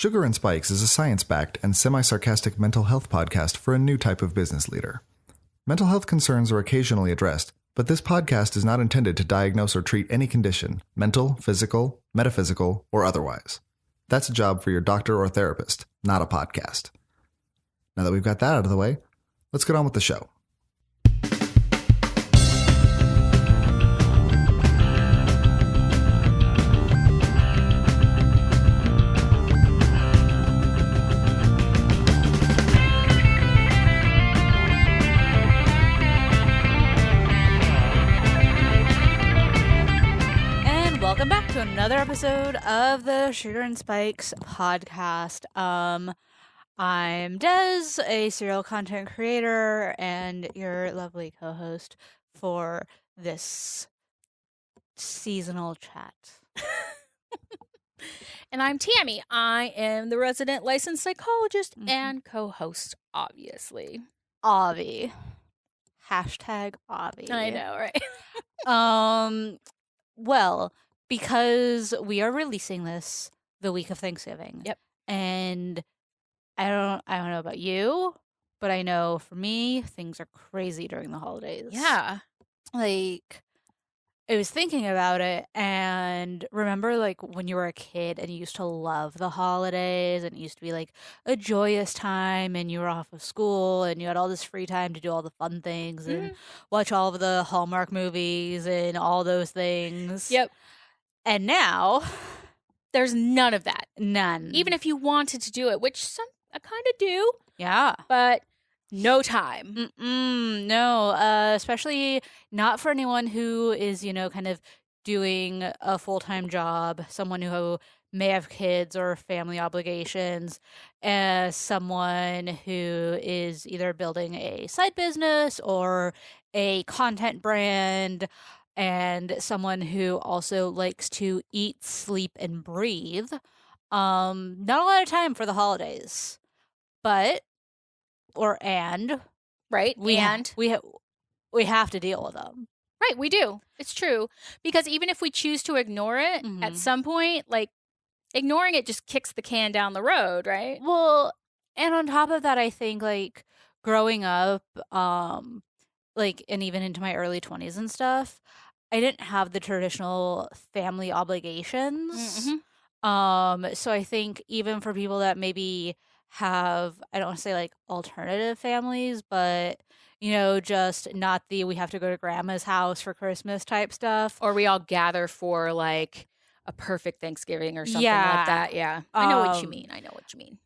Sugar and Spikes is a science-backed and semi-sarcastic mental health podcast for a new type of business leader. Mental health concerns are occasionally addressed, but this podcast is not intended to diagnose or treat any condition, mental, physical, metaphysical, or otherwise. That's a job for your doctor or therapist, not a podcast. Now that we've got that out of the way, let's get on with the show. Welcome back to another episode of the Sugar and Spikes podcast. I'm Dez, a serial content creator and your lovely co-host for this seasonal chat. And I'm Tammy. I am the resident licensed psychologist and co-host, obviously. Obvi. Hashtag Obvi. I know, right? Well, because we are releasing this the week of Thanksgiving. Yep. And I don't know about you, but I know for me, things are crazy during the holidays. Yeah. Like, I was thinking about it and remember like when you were a kid and you used to love the holidays and it used to be like a joyous time and you were off of school and you had all this free time to do all the fun things and watch all of the Hallmark movies and all those things. Yep. And now there's none of that. None. Even if you wanted to do it, which I kind of do. Yeah. But no time. No, especially not for anyone who is, kind of doing a full-time job, someone who may have kids or family obligations, someone who is either building a side business or a content brand, and someone who also likes to eat, sleep, and breathe. Not a lot of time for the holidays, but right? We have to deal with them. Right, we do. It's true. Because even if we choose to ignore it at some point, like ignoring it just kicks the can down the road, right? Well, and on top of that, I think like growing up, like and even into my early 20s and stuff, I didn't have the traditional family obligations. So I think even for people that maybe have, I don't want to say like alternative families, but just not the we have to go to grandma's house for Christmas type stuff. Or we all gather for like a perfect Thanksgiving or something like that. Yeah. I know what you mean.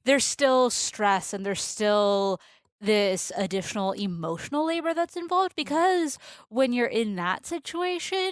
There's still stress and there's still this additional emotional labor that's involved because when you're in that situation,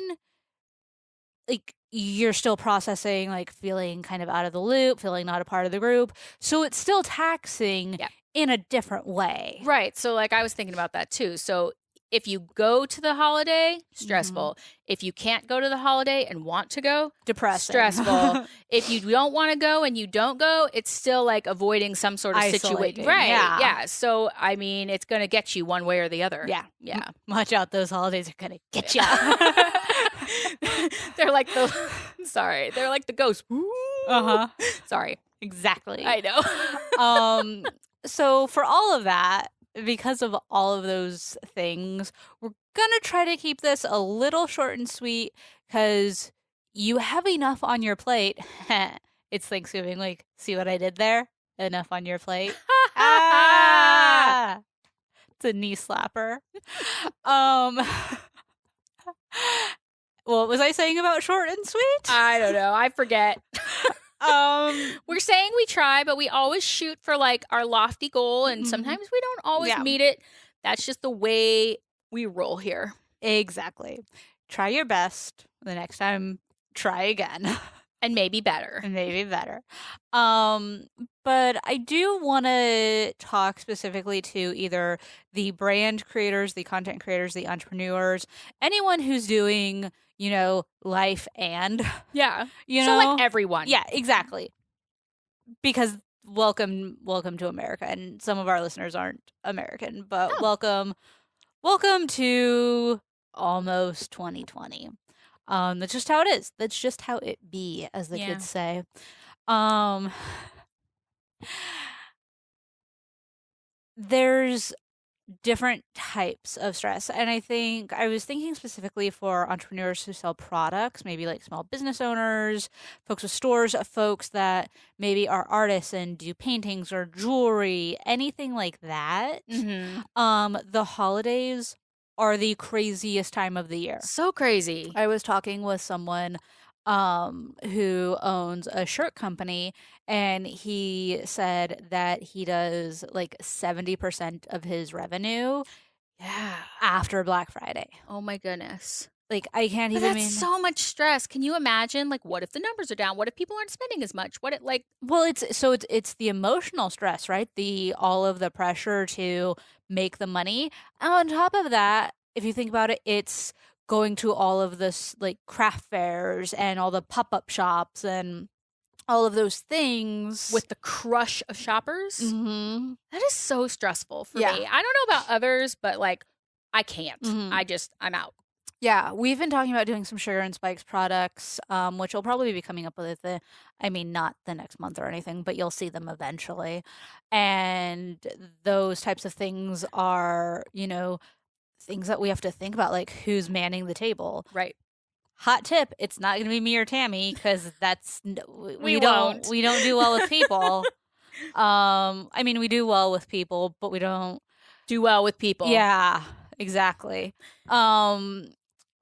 like you're still processing, like feeling kind of out of the loop, feeling not a part of the group. So it's still taxing in a different way. Right. So like I was thinking about that too. So if you go to the holiday, stressful. If you can't go to the holiday and want to go, depressing. Stressful. If you don't want to go and you don't go, it's still like avoiding some sort of situation. Right. Yeah. So, I mean, it's going to get you one way or the other. Yeah. Yeah. Watch out. Those holidays are going to get you. They're like they're like the ghosts. Sorry. Exactly. I know. So for all of that, because of all of those things, we're going to try to keep this a little short and sweet because you have enough on your plate. It's Thanksgiving. Like, see what I did there? Enough on your plate. It's a knee slapper. What was I saying about short and sweet? I don't know. I forget. We're saying we try, but we always shoot for like our lofty goal, and sometimes we don't always meet it. That's just the way we roll here. Exactly. Try your best. The next time, try again. And maybe better. But I do want to talk specifically to either the brand creators, the content creators, the entrepreneurs, anyone who's doing, life and. Yeah. So like everyone. Yeah, exactly. Because welcome to America. And some of our listeners aren't American, but welcome to almost 2020. That's just how it is. That's just how it be, as the kids say. there's different types of stress. And I think I was thinking specifically for entrepreneurs who sell products, maybe like small business owners, folks with stores, folks that maybe are artists and do paintings or jewelry, anything like that. The holidays are the craziest time of the year. So crazy. I was talking with someone who owns a shirt company, and he said that he does like 70% of his revenue after Black Friday. Oh my goodness. Like, I can't But even that's so much stress. Can you imagine, like, what if the numbers are down? What if people aren't spending as much? What it like Well, it's the emotional stress, right? All of the pressure to make the money. And on top of that, if you think about it, it's going to all of this like craft fairs and all the pop-up shops and all of those things with the crush of shoppers. That is so stressful for me. I don't know about others, but like I can't. I'm out. Yeah, we've been talking about doing some Sugar and Spikes products, which will probably be coming up with not the next month or anything, but you'll see them eventually. And those types of things are, things that we have to think about, like who's manning the table. Right. Hot tip, it's not going to be me or Tammy, because we don't do well with people. We do well with people, but we don't do well with people. Yeah, exactly.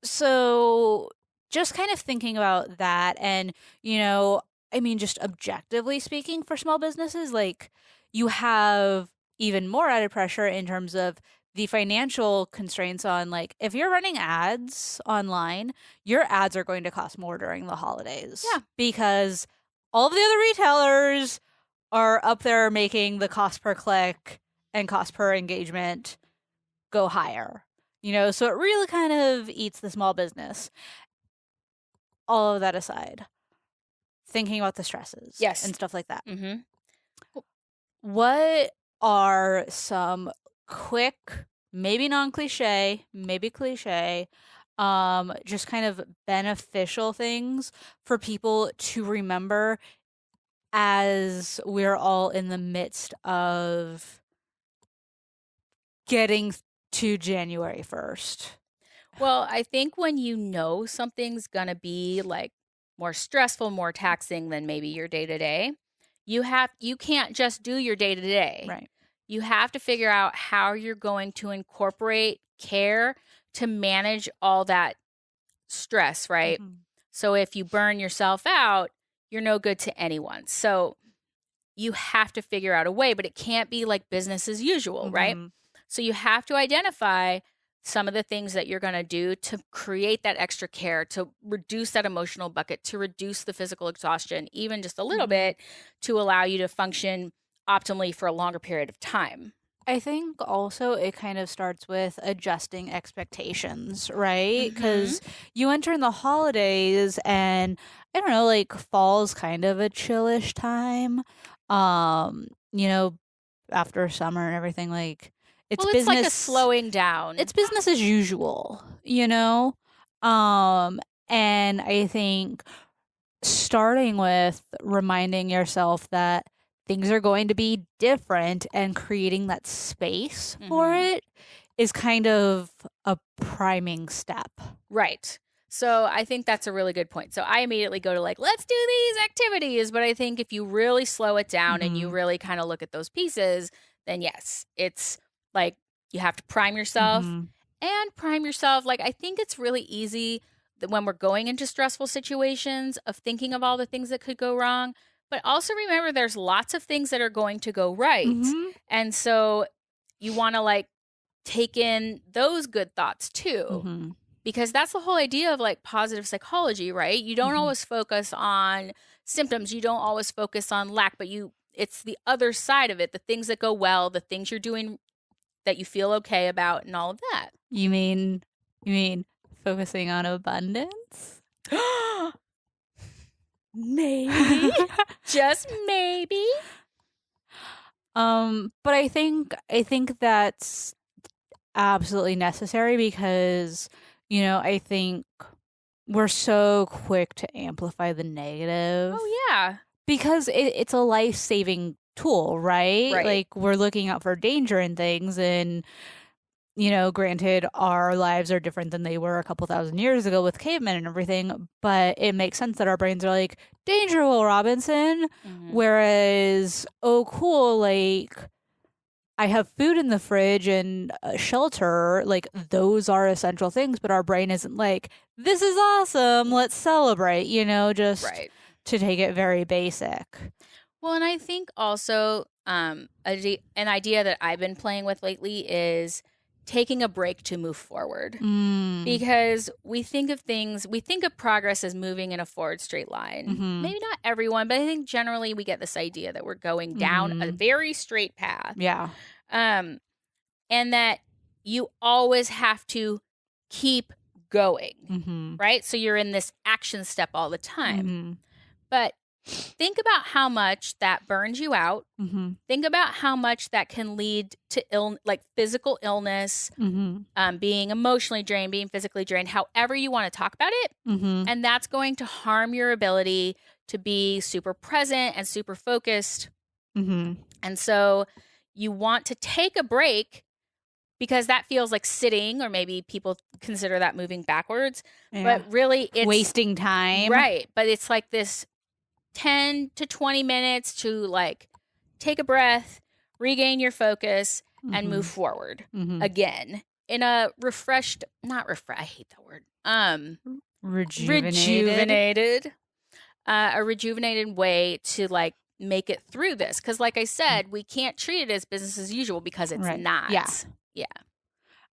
So just kind of thinking about that, and just objectively speaking, for small businesses, like you have even more added pressure in terms of the financial constraints on, like, if you're running ads online, your ads are going to cost more during the holidays. Yeah. Because all of the other retailers are up there making the cost per click and cost per engagement go higher. So it really kind of eats the small business. All of that aside, thinking about the stresses and stuff like that. What are some quick, maybe non-cliche, maybe cliche, just kind of beneficial things for people to remember as we're all in the midst of getting to January 1st? Well, I think when something's going to be like more stressful, more taxing than maybe your day-to-day, you can't just do your day-to-day. Right. You have to figure out how you're going to incorporate care to manage all that stress, right? So if you burn yourself out, you're no good to anyone. So you have to figure out a way, but it can't be like business as usual, right? So you have to identify some of the things that you're going to do to create that extra care, to reduce that emotional bucket, to reduce the physical exhaustion, even just a little bit, to allow you to function optimally for a longer period of time. I think also it kind of starts with adjusting expectations, right? Because you enter in the holidays, and I don't know, like fall's kind of a chillish time. After summer and everything, like it's business, like a slowing down. It's business as usual, and I think starting with reminding yourself that things are going to be different and creating that space for it is kind of a priming step. Right. So I think that's a really good point. So I immediately go to like, let's do these activities. But I think if you really slow it down and you really kind of look at those pieces, then yes, it's like you have to prime yourself and prime yourself. Like, I think it's really easy that when we're going into stressful situations of thinking of all the things that could go wrong. But also remember, there's lots of things that are going to go right. And so you want to like take in those good thoughts too. Because that's the whole idea of like positive psychology, right? You don't always focus on symptoms. You don't always focus on lack, but it's the other side of it, the things that go well, the things you're doing that you feel okay about and all of that. You mean focusing on abundance? Maybe. Just maybe. But I think that's absolutely necessary because, I think we're so quick to amplify the negative. Oh, yeah. Because it's a life-saving tool, right? Right. Like we're looking out for danger and things, and you know, granted, our lives are different than they were a couple thousand years ago with cavemen and everything, but it makes sense that our brains are like, danger, Will Robinson. Whereas, oh, cool, like, I have food in the fridge and shelter. Like, those are essential things, but our brain isn't like, this is awesome, let's celebrate, you know, just Right. to take it very basic. Well, and I think also an idea that I've been playing with lately is taking a break to move forward. Because we think of progress as moving in a forward straight line. Maybe not everyone, but I think generally we get this idea that we're going down a very straight path. Yeah. And that you always have to keep going, right? So you're in this action step all the time. But think about how much that burns you out. Think about how much that can lead to physical illness, being emotionally drained, being physically drained, however you want to talk about it. And that's going to harm your ability to be super present and super focused. And so you want to take a break because that feels like sitting, or maybe people consider that moving backwards. Yeah. But really it's wasting time. Right. But it's like this 10 to 20 minutes to like take a breath, regain your focus, and move forward again in a I hate that word. Rejuvenated. A rejuvenated way to like make it through this. Because like I said, we can't treat it as business as usual because it's not. Yeah. Yeah.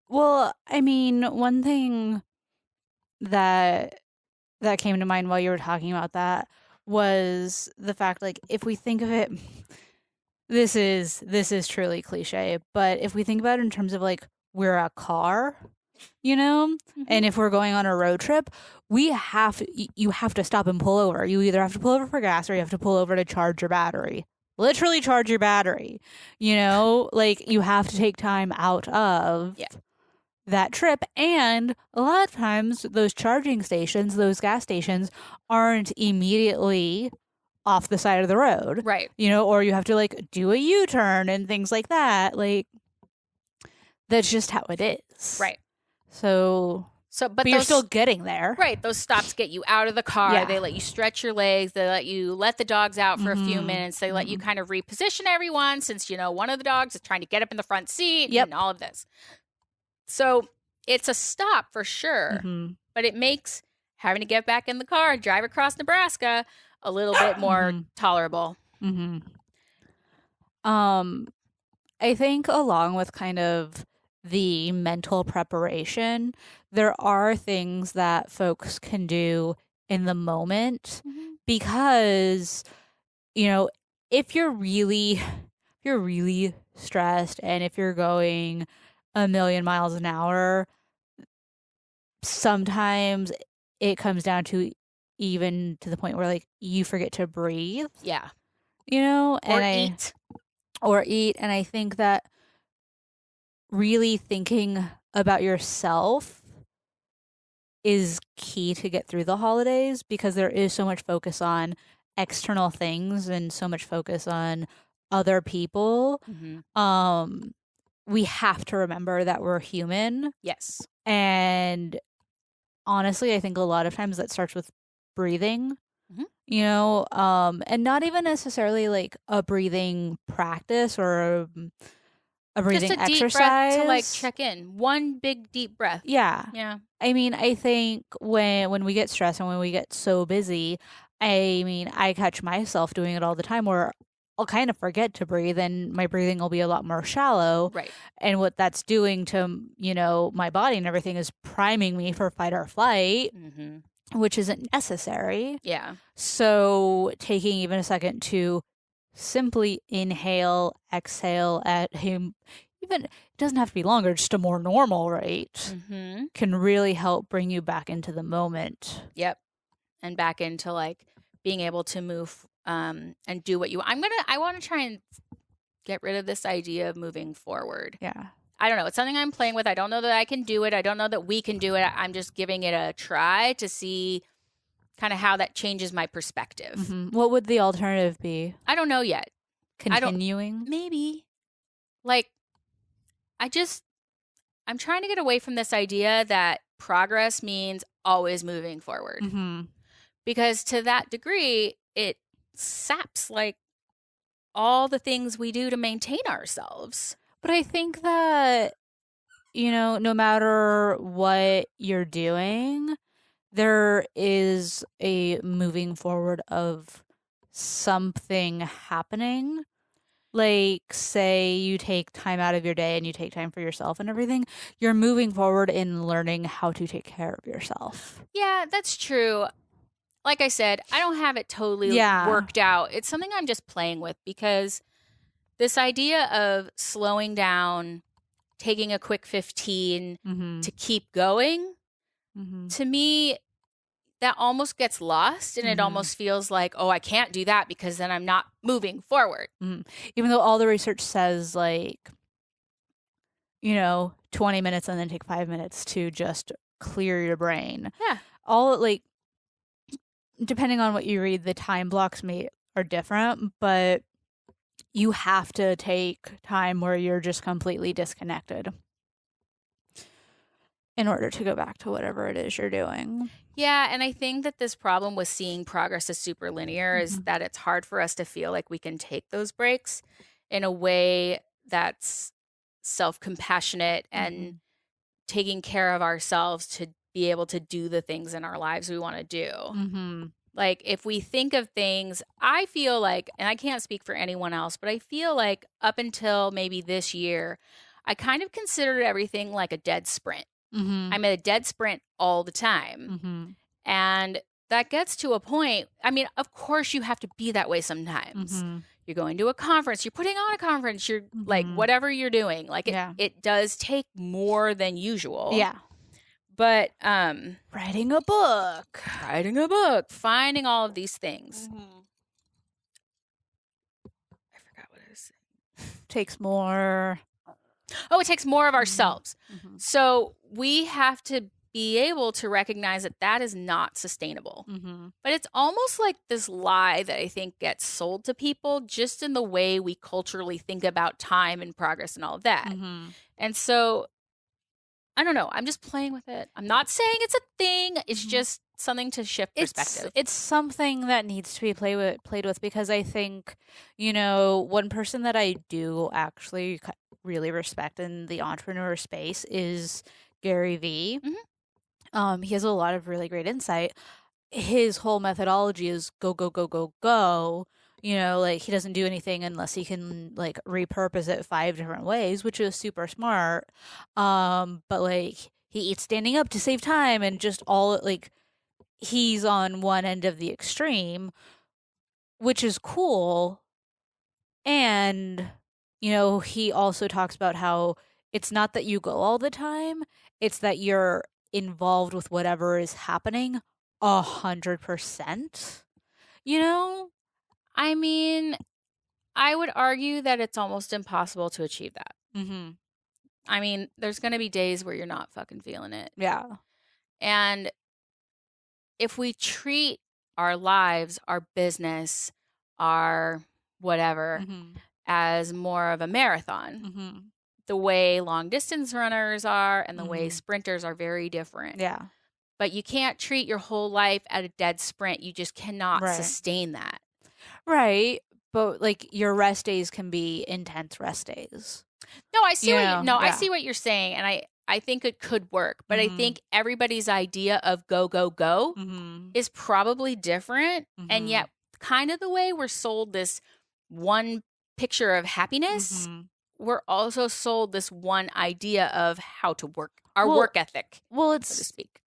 Well, I mean, one thing that came to mind while you were talking about that was the fact, like, if we think of it, this is truly cliche, but if we think about it in terms of like we're a car, you know, and if we're going on a road trip, you have to stop and pull over. You either have to pull over for gas or you have to pull over to charge your battery. Literally charge your battery. You know, like you have to take time out of that trip. And a lot of times those charging stations, those gas stations aren't immediately off the side of the road. Right. You know, or you have to like do a U-turn and things like that. Like that's just how it is. Right. But you're still getting there. Right. Those stops get you out of the car. Yeah. They let you stretch your legs. They let you let the dogs out for a few minutes. They let you kind of reposition everyone since, you know, one of the dogs is trying to get up in the front seat and all of this. So it's a stop for sure, but it makes having to get back in the car and drive across Nebraska a little bit more tolerable. I think along with kind of the mental preparation, there are things that folks can do in the moment because, you know, if you're really stressed and if you're going a million miles an hour, sometimes it comes down to even to the point where like you forget to breathe. Yeah. You know, or eat. And I think that really thinking about yourself is key to get through the holidays because there is so much focus on external things and so much focus on other people. We have to remember that we're human. Yes. And honestly, I think a lot of times that starts with breathing. You know, and not even necessarily like a breathing practice or a breathing just a exercise. Deep breath to like check in. One big deep breath. Yeah. I mean, I think when we get stressed and when we get so busy, I mean, I catch myself doing it all the time where I'll kind of forget to breathe and my breathing will be a lot more shallow. Right. And what that's doing to, you know, my body and everything is priming me for fight or flight. Which isn't necessary. Yeah. So taking even a second to simply inhale, exhale at him, even it doesn't have to be longer, just a more normal rate, can really help bring you back into the moment. Yep. And back into like being able to move and do what you I want to try and get rid of this idea of moving forward. Yeah. I don't know. It's something I'm playing with. I don't know that I can do it. I don't know that we can do it. I'm just giving it a try to see kind of how that changes my perspective. What would the alternative be? I don't know yet. continuing. Maybe. Like, I'm trying to get away from this idea that progress means always moving forward. Mm-hmm. Because to that degree, it saps like all the things we do to maintain ourselves. But I think that, no matter what you're doing, there is a moving forward of something happening. Like, say you take time out of your day and you take time for yourself and everything, you're moving forward in learning how to take care of yourself. Yeah, that's true. Like I said, I don't have it totally worked out. It's something I'm just playing with, because this idea of slowing down, taking a quick 15 to keep going, to me, that almost gets lost, and it almost feels like, oh, I can't do that because then I'm not moving forward. Even though all the research says, like, 20 minutes and then take 5 minutes to just clear your brain. Yeah. All, like, depending on what you read, the time blocks are different, but you have to take time where you're just completely disconnected in order to go back to whatever it is you're doing. Yeah, and I think that this problem with seeing progress as super linear is that it's hard for us to feel like we can take those breaks in a way that's self-compassionate and taking care of ourselves to be able to do the things in our lives we want to do. Like, if we think of things, I feel like, and I can't speak for anyone else, but I feel like up until maybe this year, I kind of considered everything like a dead sprint. I'm at a dead sprint all the time. And that gets to a point. I mean, of course, you have to be that way sometimes. You're going to a conference, you're putting on a conference, you're like, whatever you're doing, like it does take more than usual. Yeah. But writing a book, finding all of these things. I forgot what I was saying. Takes more. Oh, it takes more of ourselves. So we have to be able to recognize that that is not sustainable. But it's almost like this lie that I think gets sold to people just in the way we culturally think about time and progress and all of that. And so, I don't know. I'm just playing with it. I'm not saying it's a thing. It's just something to shift perspective. It's something that needs to be played with, because I think, one person that I do actually really respect in the entrepreneur space is Gary Vee. He has a lot of really great insight. His whole methodology is go, go, go, go, go. Like, he doesn't do anything unless he can, like, repurpose it 5 different ways, which is super smart. But, like, he eats standing up to save time, and just all, like, he's on one end of the extreme, which is cool. And, he also talks about how it's not that you go all the time, it's that you're involved with whatever is happening 100%. I mean, I would argue that it's almost impossible to achieve that. I mean, there's going to be days where you're not fucking feeling it. Yeah. And if we treat our lives, our business, our whatever, as more of a marathon, the way long distance runners are and the way sprinters are very different. Yeah. But you can't treat your whole life at a dead sprint. You just cannot sustain that. Right. But, like, your rest days can be intense rest days. No, I see I see what you're saying, and I think it could work, but I think everybody's idea of go, go, go is probably different. And yet, kind of the way we're sold this one picture of happiness, we're also sold this one idea of how to work, our work ethic. Well, so to speak.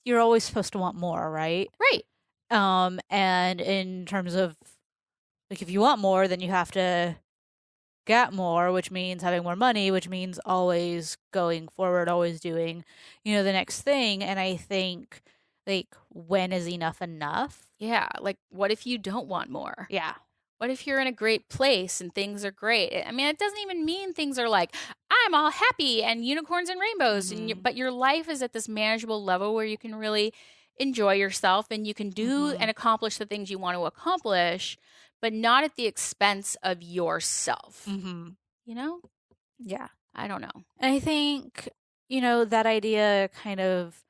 You're always supposed to want more, right? Right. And in terms of, like, if you want more, then you have to get more, which means having more money, which means always going forward, always doing, the next thing. And I think, like, when is enough enough? Yeah. Like, what if you don't want more? Yeah. What if you're in a great place and things are great? I mean, it doesn't even mean things are like, I'm all happy and unicorns and rainbows. But your life is at this manageable level where you can really enjoy yourself and you can do and accomplish the things you want to accomplish. but not at the expense of yourself. Mm-hmm. You know? Yeah. I don't know. And I think, that idea kind of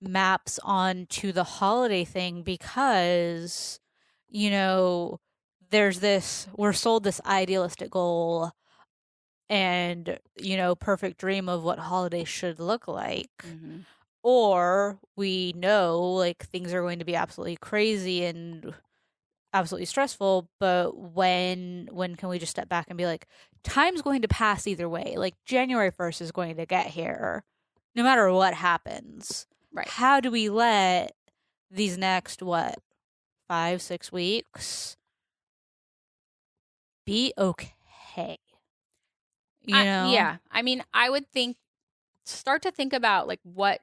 maps onto the holiday thing because, we're sold this idealistic goal and, perfect dream of what holidays should look like. Mm-hmm. Or we know like things are going to be absolutely crazy and absolutely stressful, but when can we just step back and be like, time's going to pass either way. Like January 1st is going to get here no matter what happens. Right. How do we let these next 5-6 weeks be okay? Yeah. I mean, I would start to think about like what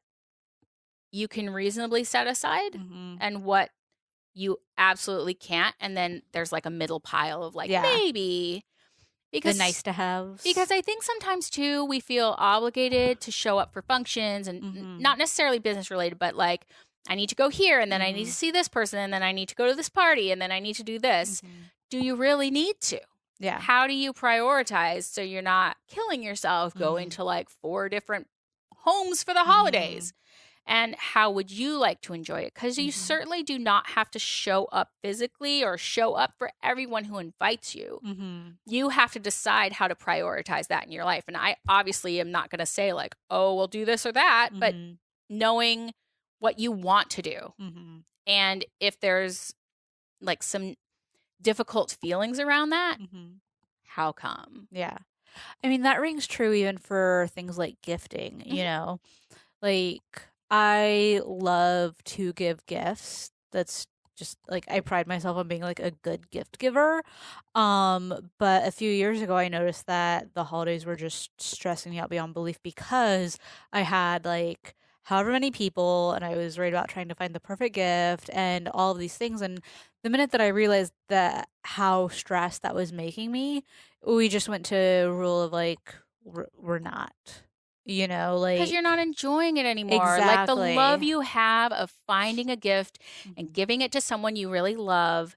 you can reasonably set aside Mm-hmm. and what you absolutely can't. And then there's like a middle pile of like, maybe. The nice to haves. Because I think sometimes too, we feel obligated to show up for functions and not necessarily business related, but like, I need to go here and then I need to see this person and then I need to go to this party and then I need to do this. Do you really need to? Yeah. How do you prioritize so you're not killing yourself going to like 4 different homes for the holidays? And how would you like to enjoy it? Because you certainly do not have to show up physically or show up for everyone who invites you. You have to decide how to prioritize that in your life. And I obviously am not going to say like, oh, we'll do this or that, but knowing what you want to do. And if there's like some difficult feelings around that, how come? Yeah. I mean, that rings true even for things like gifting, like I love to give gifts. That's just like I pride myself on being like a good gift giver. But a few years ago I noticed that the holidays were just stressing me out beyond belief because I had like however many people and I was worried about trying to find the perfect gift and all of these things. And the minute that I realized that how stressed that was making me, we just went to a rule of like we're not. Like because you're not enjoying it anymore. Like the love you have of finding a gift and giving it to someone you really love.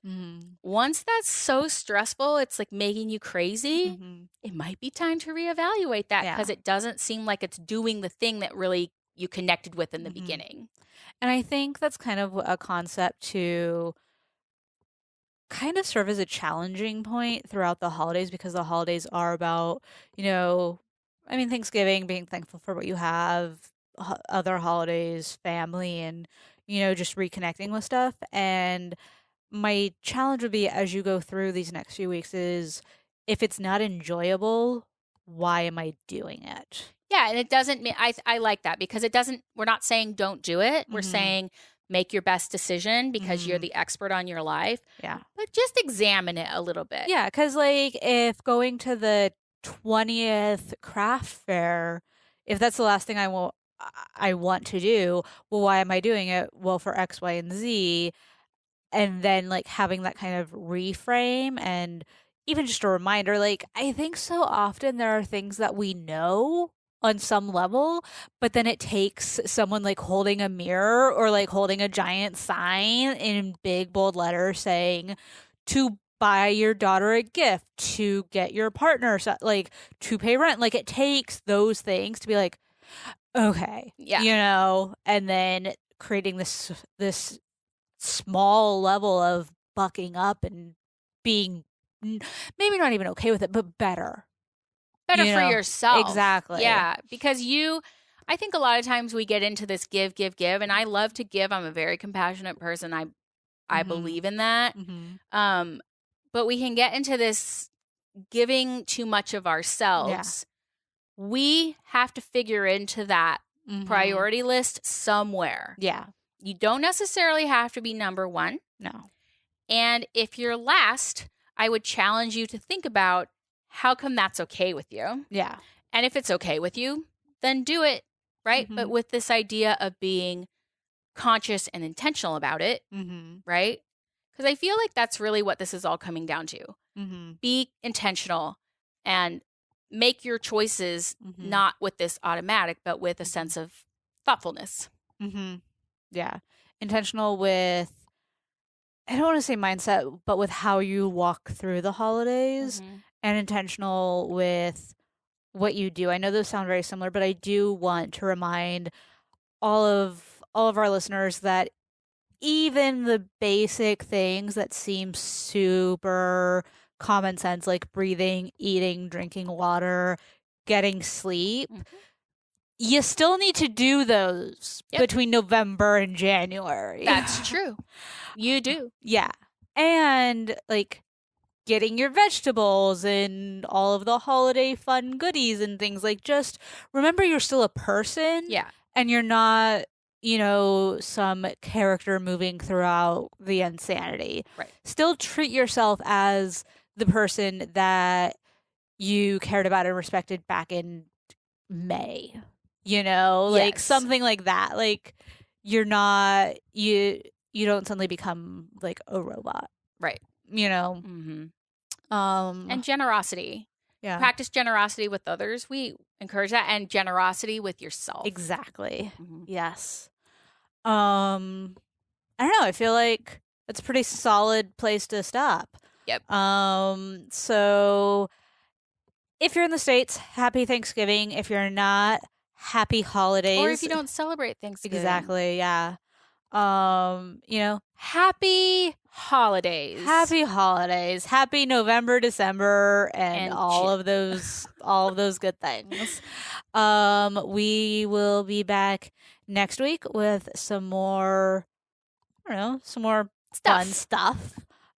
Once that's so stressful, it's like making you crazy. It might be time to reevaluate that because it doesn't seem like it's doing the thing that really you connected with in the beginning. And I think that's kind of a concept to kind of serve as a challenging point throughout the holidays because the holidays are about, Thanksgiving, being thankful for what you have, other holidays, family, and, just reconnecting with stuff. And my challenge would be as you go through these next few weeks is if it's not enjoyable, why am I doing it? Yeah. And it doesn't mean, I like that because we're not saying don't do it. We're saying make your best decision because you're the expert on your life. Yeah. But just examine it a little bit. Yeah. Because, like, if going to the 20th craft fair, if that's the last thing I want to do, well, why am I doing it? Well, for X, Y, and Z. And then, like, having that kind of reframe and even just a reminder, like, I think so often there are things that we know on some level, but then it takes someone like holding a mirror or like holding a giant sign in big bold letters saying to buy your daughter a gift, to get your partner like to pay rent. Like it takes those things to be like, okay, and then creating this small level of bucking up and being maybe not even okay with it, but better for yourself. Exactly. Yeah. Because I think a lot of times we get into this give, and I love to give. I'm a very compassionate person. I believe in that. But we can get into this giving too much of ourselves. Yeah. We have to figure into that priority list somewhere. Yeah. You don't necessarily have to be number one. No. And if you're last, I would challenge you to think about how come that's okay with you? Yeah. And if it's okay with you, then do it, right? But with this idea of being conscious and intentional about it, right? Because I feel like that's really what this is all coming down to. Be intentional and make your choices not with this automatic, but with a sense of thoughtfulness. Yeah. Intentional with I don't want to say mindset, but with how you walk through the holidays Mhm. and intentional with what you do. I know those sound very similar, but I do want to remind all of our listeners that even the basic things that seem super common sense, like breathing, eating, drinking water, getting sleep, Mhm. you still need to do those Yep. between November and January. That's true. You do. Yeah. And like getting your vegetables and all of the holiday fun goodies and things, like, just remember you're still a person. Yeah. And you're not, some character moving throughout the insanity. Right. Still treat yourself as the person that you cared about and respected back in May. Like Yes. something like that. Like you're not you don't suddenly become like a robot. Right. Um And generosity. yeah. Practice generosity with others. We encourage that, and generosity with yourself. Exactly. Mhm. Yes. I don't know. I feel like it's a pretty solid place to stop. Yep. So if you're in the States, happy Thanksgiving. If you're not, happy holidays. Or if you don't celebrate Thanksgiving. Exactly, yeah. Happy holidays. Happy holidays. Happy November, December, and And all of those good things. We will be back next week with some more fun stuff.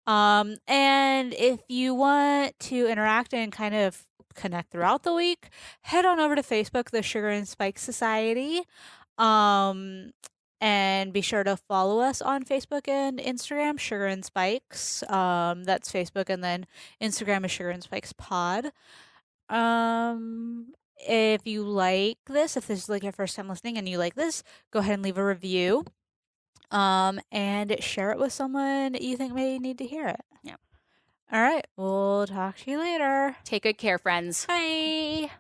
And if you want to interact and kind of connect throughout the week, head on over to Facebook, the Sugar and Spike Society. And be sure to follow us on Facebook and Instagram, Sugar and Spikes. That's Facebook, and then Instagram is Sugar and Spikes Pod. If you like this, if this is like your first time listening and you like this, go ahead and leave a review. And share it with someone you think may need to hear it. Yeah. All right. We'll talk to you later. Take good care, friends. Bye.